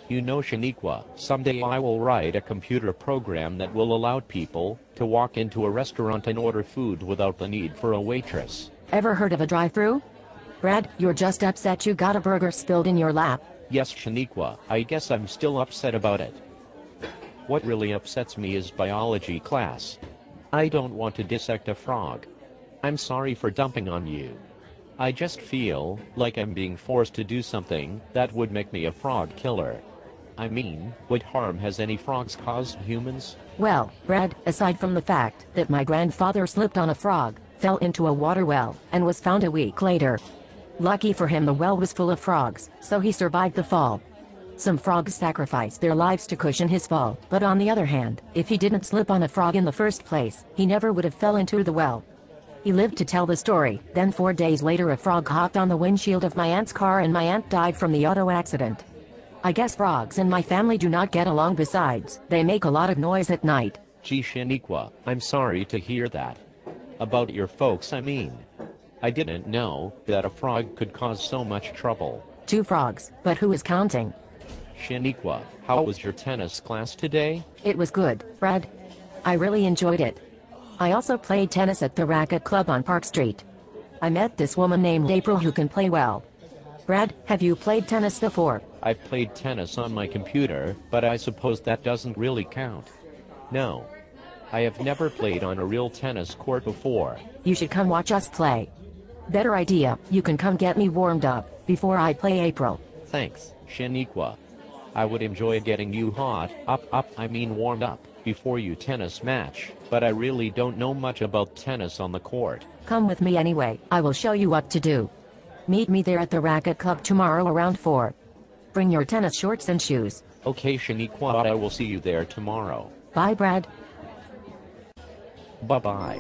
You know, Shaniqua, someday I will write a computer program that will allow people to walk into a restaurant and order food without the need for a waitress. Ever heard of a drive-thru? Brad, you're just upset you got a burger spilled in your lap. Yes, Shaniqua, I guess I'm still upset about it. What really upsets me is biology class. I don't want to dissect a frog. I'm sorry for dumping on you. I just feel like I'm being forced to do something that would make me a frog killer. I mean, what harm has any frogs caused humans? Well, Brad, aside from the fact that my grandfather slipped on a frog, fell into a water well, and was found a week later. Lucky for him, the well was full of frogs, so he survived the fall. Some frogs sacrificed their lives to cushion his fall, but on the other hand, if he didn't slip on a frog in the first place, he never would have fell into the well. He lived to tell the story. Then 4 days later, a frog hopped on the windshield of my aunt's car and my aunt died from the auto accident. I guess frogs and my family do not get along. Besides, they make a lot of noise at night. Gee, Shaniqua, I'm sorry to hear that. About your folks, I mean. I didn't know that a frog could cause so much trouble. 2 frogs, but who is counting? Shaniqua, how was your tennis class today? It was good, Brad. I really enjoyed it. I also played tennis at the Racket Club on Park Street. I met this woman named April who can play well. Brad, have you played tennis before? I've played tennis on my computer, but I suppose that doesn't really count. No. I have never played on a real tennis court before. You should come watch us play. Better idea, you can come get me warmed up before I play April. Thanks, Shaniqua. I would enjoy getting you warmed up before you tennis match, but I really don't know much about tennis on the court. Come with me anyway, I will show you what to do. Meet me there at the Racket Club tomorrow around 4. Bring your tennis shorts and shoes. Okay, Shaniqua, I will see you there tomorrow. Bye, Brad. Bye-bye.